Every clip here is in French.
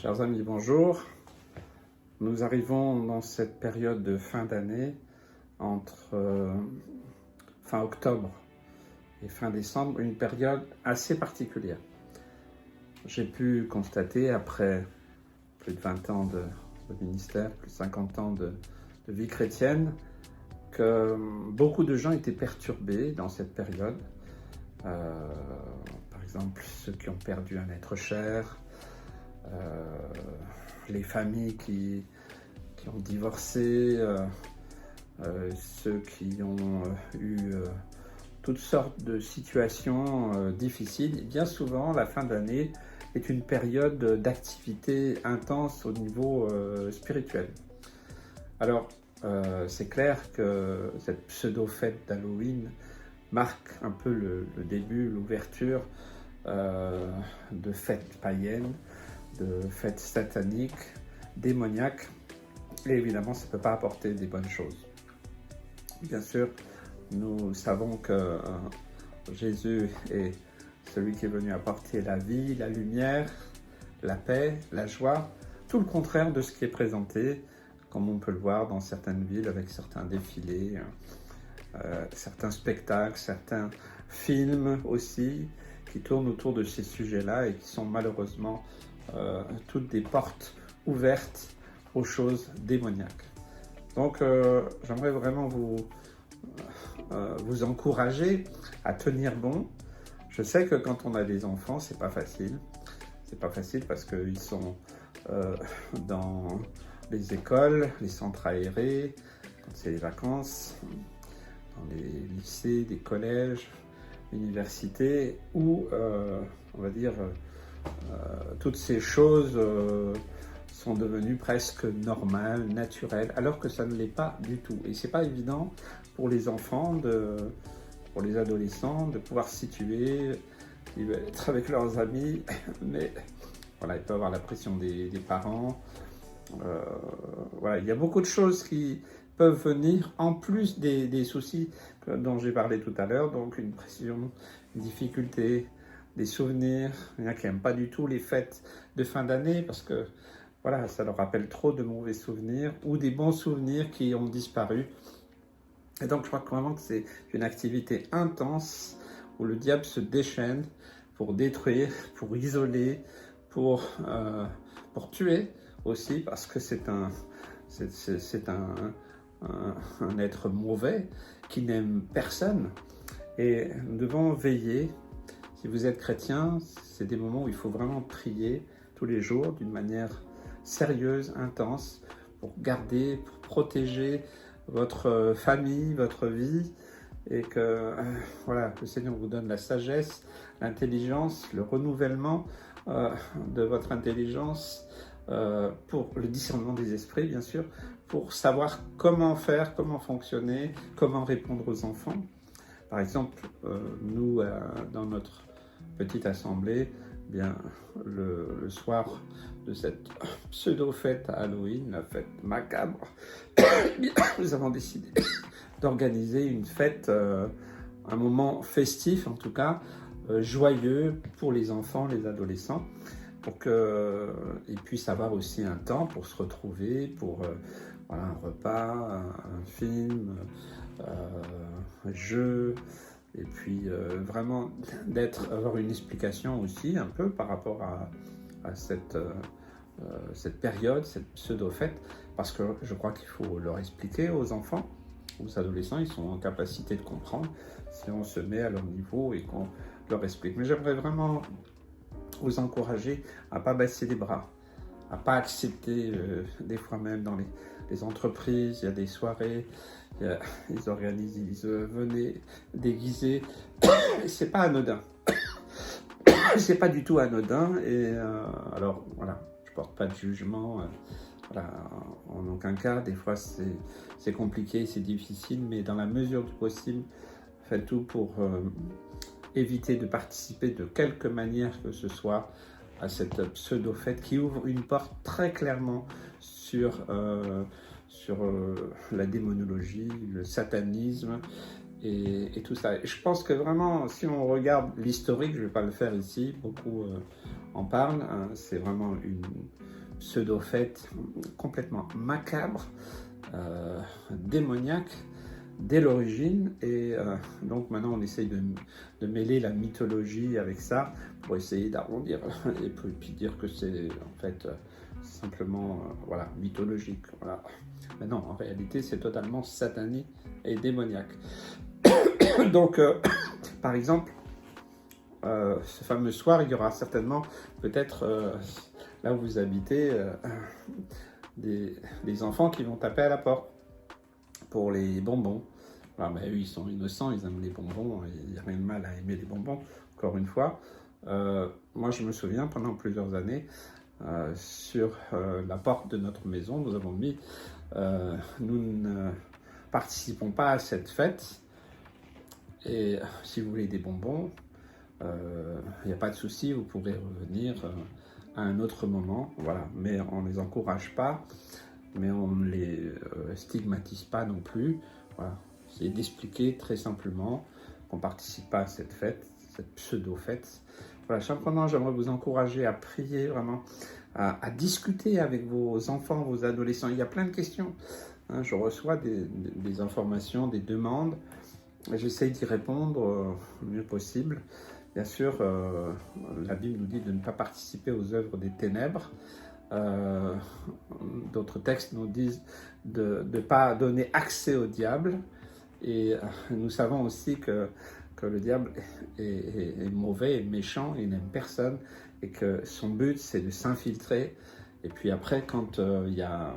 Chers amis, bonjour. Nous arrivons dans cette période de fin d'année entre fin octobre et fin décembre, une période assez particulière. J'ai pu constater, après plus de 20 ans de ministère, plus de 50 ans de vie chrétienne, que beaucoup de gens étaient perturbés dans cette période. Par exemple, ceux qui ont perdu un être cher, les familles qui ont divorcé, ceux qui ont eu toutes sortes de situations difficiles. Et bien souvent, la fin d'année est une période d'activité intense au niveau spirituel. Alors, c'est clair que cette pseudo-fête d'Halloween marque un peu le début, l'ouverture de fêtes païennes, de fêtes sataniques, démoniaques, et évidemment ça ne peut pas apporter des bonnes choses. Bien sûr, nous savons que Jésus est celui qui est venu apporter la vie, la lumière, la paix, la joie, tout le contraire de ce qui est présenté, comme on peut le voir dans certaines villes avec certains défilés, certains spectacles, certains films aussi, qui tournent autour de ces sujets-là et qui sont malheureusement toutes des portes ouvertes aux choses démoniaques. Donc j'aimerais vraiment vous encourager à tenir bon. Je sais que quand on a des enfants, c'est pas facile. C'est pas facile parce qu'ils sont dans les écoles, les centres aérés, quand c'est les vacances, dans les lycées, des collèges, universités, où on va dire toutes ces choses sont devenues presque normales, naturelles, alors que ça ne l'est pas du tout. Et c'est pas évident pour les enfants, pour les adolescents, de pouvoir se situer, ils veulent être avec leurs amis, mais voilà, ils peuvent avoir la pression des parents. Voilà, il y a beaucoup de choses qui peuvent venir en plus des soucis dont j'ai parlé tout à l'heure, donc une pression, une difficulté, des souvenirs. Il y en a qui n'aiment pas du tout les fêtes de fin d'année parce que voilà, ça leur rappelle trop de mauvais souvenirs ou des bons souvenirs qui ont disparu. Et donc je crois vraiment que c'est une activité intense où le diable se déchaîne pour détruire, pour isoler, pour tuer aussi, parce que c'est un être mauvais qui n'aime personne. Et nous devons veiller. Si vous êtes chrétien, c'est des moments où il faut vraiment prier tous les jours d'une manière sérieuse, intense, pour garder, pour protéger votre famille, votre vie, et que voilà, le Seigneur vous donne la sagesse, l'intelligence, le renouvellement de votre intelligence, pour le discernement des esprits, bien sûr, pour savoir comment faire, comment fonctionner, comment répondre aux enfants. Par exemple, nous, dans notre petite assemblée, bien, le soir de cette pseudo-fête à Halloween, la fête macabre, nous avons décidé d'organiser une fête, un moment festif en tout cas, joyeux pour les enfants, les adolescents, pour qu'ils puissent avoir aussi un temps pour se retrouver, pour voilà, un repas, un film, un jeu, et puis vraiment avoir une explication aussi un peu par rapport à cette période, cette pseudo-fête, parce que je crois qu'il faut leur expliquer aux enfants, aux adolescents, ils sont en capacité de comprendre si on se met à leur niveau et qu'on leur explique. Mais j'aimerais vraiment vous encourager à ne pas baisser les bras, à ne pas accepter, des fois même dans les entreprises, il y a des soirées, ils organisent, ils disent venez déguisés, c'est pas anodin, c'est pas du tout anodin, et alors voilà, je porte pas de jugement, voilà, en aucun cas, des fois c'est compliqué, c'est difficile, mais dans la mesure du possible, faites tout pour éviter de participer de quelque manière que ce soit à cette pseudo-fête qui ouvre une porte très clairement sur la démonologie, le satanisme, et tout ça. Et je pense que vraiment, si on regarde l'historique, je ne vais pas le faire ici, beaucoup en parlent, hein, c'est vraiment une pseudo-fête complètement macabre, démoniaque, dès l'origine, et donc maintenant on essaye de mêler la mythologie avec ça pour essayer d'arrondir et puis dire que c'est en fait simplement voilà, mythologique. Voilà. Mais non, en réalité c'est totalement satanique et démoniaque. Donc par exemple, ce fameux soir, il y aura certainement peut-être là où vous habitez des enfants qui vont taper à la porte pour les bonbons. Alors, mais eux, ils sont innocents, ils aiment les bonbons, il n'y a rien de mal à aimer les bonbons, encore une fois. Moi, je me souviens, pendant plusieurs années, sur la porte de notre maison, nous avons mis nous ne participons pas à cette fête, et si vous voulez des bonbons, il n'y a pas de souci, vous pourrez revenir à un autre moment, voilà. Mais on ne les encourage pas, mais on ne les stigmatise pas non plus. Voilà. C'est d'expliquer très simplement qu'on ne participe pas à cette fête, cette pseudo-fête. Voilà, simplement, j'aimerais vous encourager à prier vraiment, à discuter avec vos enfants, vos adolescents. Il y a plein de questions. Hein, je reçois des informations, des demandes. J'essaye d'y répondre le mieux possible. Bien sûr, la Bible nous dit de ne pas participer aux œuvres des ténèbres. D'autres textes nous disent de ne pas donner accès au diable. Et nous savons aussi que le diable est mauvais, est méchant, il n'aime personne, et que son but, c'est de s'infiltrer. Et puis après, quand il y a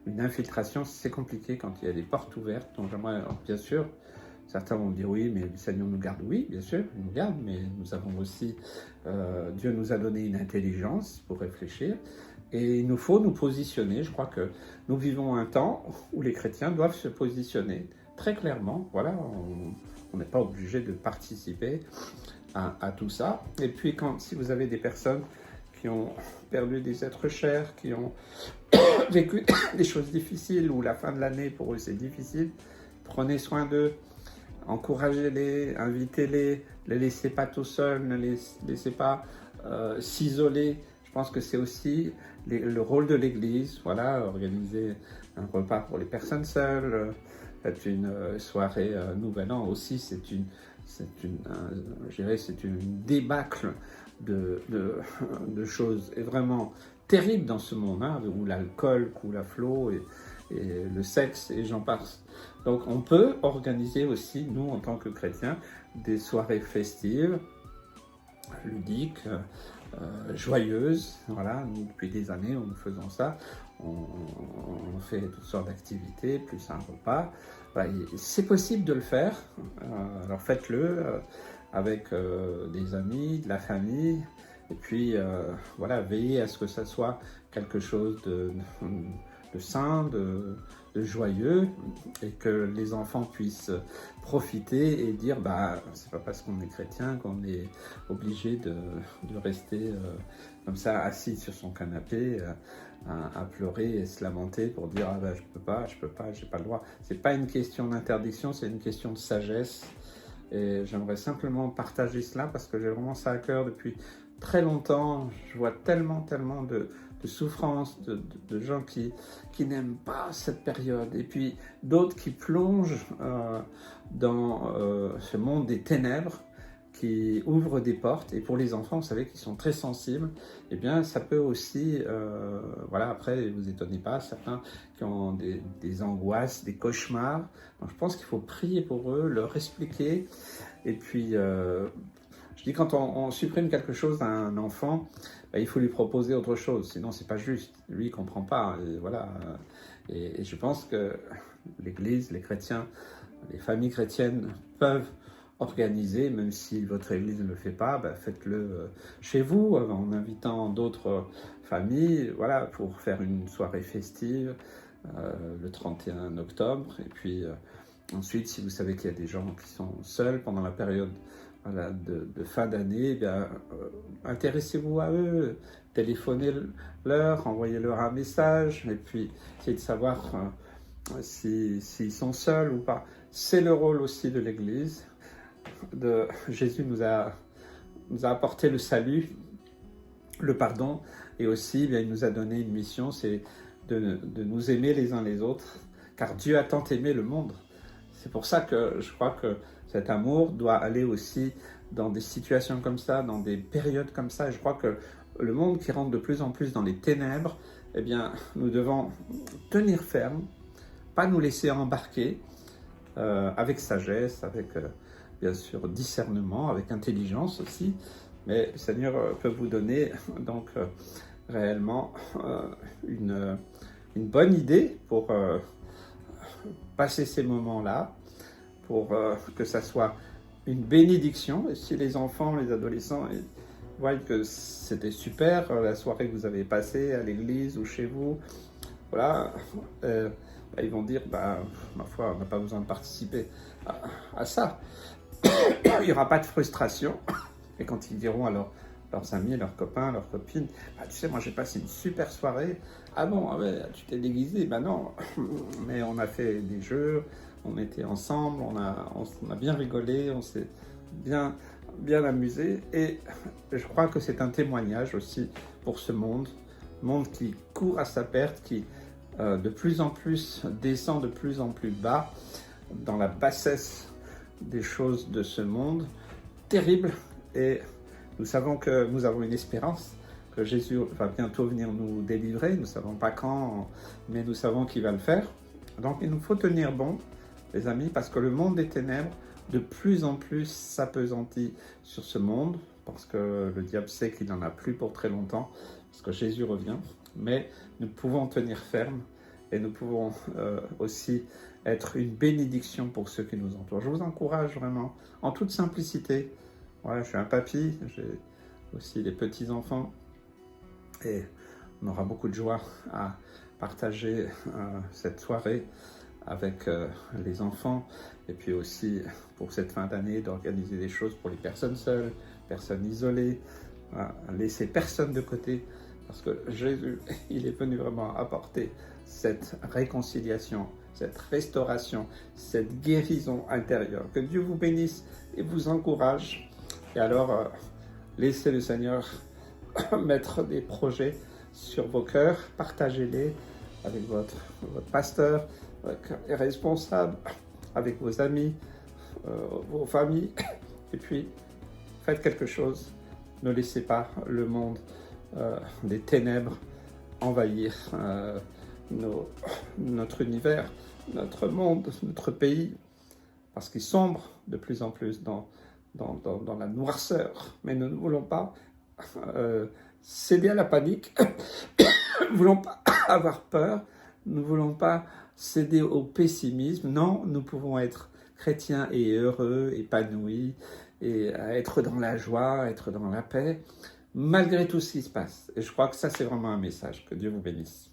une infiltration, c'est compliqué quand il y a des portes ouvertes. Donc j'aimerais, bien sûr, certains vont dire oui, mais le Seigneur nous garde. Oui, bien sûr, il nous garde, mais nous avons aussi, Dieu nous a donné une intelligence pour réfléchir. Et il nous faut nous positionner. Je crois que nous vivons un temps où les chrétiens doivent se positionner très clairement. Voilà, on n'est pas obligé de participer à tout ça. Et puis, si vous avez des personnes qui ont perdu des êtres chers, qui ont vécu des choses difficiles, ou la fin de l'année pour eux c'est difficile, prenez soin d'eux, encouragez-les, invitez-les, ne les laissez pas tout seuls, ne les laissez pas s'isoler. Je pense que c'est aussi le rôle de l'Église, voilà, organiser un repas pour les personnes seules, faites une soirée Nouvel An aussi, c'est une débâcle de choses et vraiment terribles dans ce monde, hein, où l'alcool coule à flot et le sexe et j'en passe. Donc on peut organiser aussi, nous en tant que chrétiens, des soirées festives, ludiques, joyeuses. Voilà, nous, depuis des années, nous faisons ça. On fait toutes sortes d'activités, plus un repas. Voilà, c'est possible de le faire. Alors faites-le avec des amis, de la famille. Et puis, voilà, veillez à ce que ça soit quelque chose de sain, de joyeux, et que les enfants puissent profiter et dire c'est pas parce qu'on est chrétien qu'on est obligé de rester comme ça assis sur son canapé à pleurer et se lamenter pour dire je peux pas, j'ai pas le droit. C'est pas une question d'interdiction, c'est une question de sagesse, et j'aimerais simplement partager cela parce que j'ai vraiment ça à cœur depuis très longtemps. Je vois tellement de souffrance, de gens qui n'aiment pas cette période, et puis d'autres qui plongent dans ce monde des ténèbres, qui ouvrent des portes. Et pour les enfants, vous savez, qui sont très sensibles, eh bien ça peut aussi, voilà, après vous étonnez pas, certains qui ont des angoisses, des cauchemars. Donc je pense qu'il faut prier pour eux, leur expliquer, et puis je dis, quand on supprime quelque chose à un enfant, il faut lui proposer autre chose, sinon c'est pas juste. Lui, il comprend pas, et voilà. Et je pense que l'Église, les chrétiens, les familles chrétiennes peuvent organiser, même si votre Église ne le fait pas, faites-le chez vous, en invitant d'autres familles, voilà, pour faire une soirée festive le 31 octobre. Et puis ensuite, si vous savez qu'il y a des gens qui sont seuls pendant la période, voilà, de fin d'année, intéressez-vous à eux, téléphonez-leur, envoyez-leur un message, et puis essayez de savoir s'ils sont seuls ou pas. C'est le rôle aussi de l'Église. Jésus nous a apporté le salut, le pardon, et aussi il nous a donné une mission, c'est de nous aimer les uns les autres, car Dieu a tant aimé le monde. C'est pour ça que je crois que cet amour doit aller aussi dans des situations comme ça, dans des périodes comme ça. Et je crois que le monde qui rentre de plus en plus dans les ténèbres, eh bien, nous devons tenir ferme, pas nous laisser embarquer, avec sagesse, avec bien sûr discernement, avec intelligence aussi. Mais le Seigneur peut vous donner donc réellement une bonne idée pour passer ces moments-là, pour que ça soit une bénédiction. Et si les enfants, les adolescents voient que c'était super la soirée que vous avez passée à l'église ou chez vous, voilà, ils vont dire, ma foi, on n'a pas besoin de participer à ça. Il n'y aura pas de frustration. Et quand ils diront alors leurs amis, leurs copains, leurs copines, tu sais, moi j'ai passé une super soirée. Ah bon, ah ouais, tu t'es déguisé? Non, mais on a fait des jeux, on était ensemble, on a bien rigolé, on s'est bien amusé. Et je crois que c'est un témoignage aussi pour ce monde qui court à sa perte, qui de plus en plus descend de plus en plus bas dans la bassesse des choses de ce monde terrible. Et nous savons que nous avons une espérance, que Jésus va bientôt venir nous délivrer. Nous ne savons pas quand, mais nous savons qu'il va le faire. Donc il nous faut tenir bon, les amis, parce que le monde des ténèbres, de plus en plus s'appesantit sur ce monde, parce que le diable sait qu'il n'en a plus pour très longtemps, parce que Jésus revient. Mais nous pouvons tenir ferme et nous pouvons aussi être une bénédiction pour ceux qui nous entourent. Je vous encourage vraiment, en toute simplicité. Voilà, je suis un papy, j'ai aussi des petits-enfants et on aura beaucoup de joie à partager cette soirée avec les enfants, et puis aussi pour cette fin d'année d'organiser des choses pour les personnes seules, personnes isolées, laisser personne de côté, parce que Jésus, il est venu vraiment apporter cette réconciliation, cette restauration, cette guérison intérieure. Que Dieu vous bénisse et vous encourage. Et alors, laissez le Seigneur mettre des projets sur vos cœurs, partagez-les avec votre pasteur, avec les responsables, avec vos amis, vos familles, et puis faites quelque chose. Ne laissez pas le monde des ténèbres envahir notre univers, notre monde, notre pays, parce qu'il sombre de plus en plus dans la noirceur. Mais nous ne voulons pas céder à la panique, nous ne voulons pas avoir peur, nous ne voulons pas céder au pessimisme. Non, nous pouvons être chrétiens et heureux, épanouis, et être dans la joie, être dans la paix, malgré tout ce qui se passe. Et je crois que ça, c'est vraiment un message. Que Dieu vous bénisse.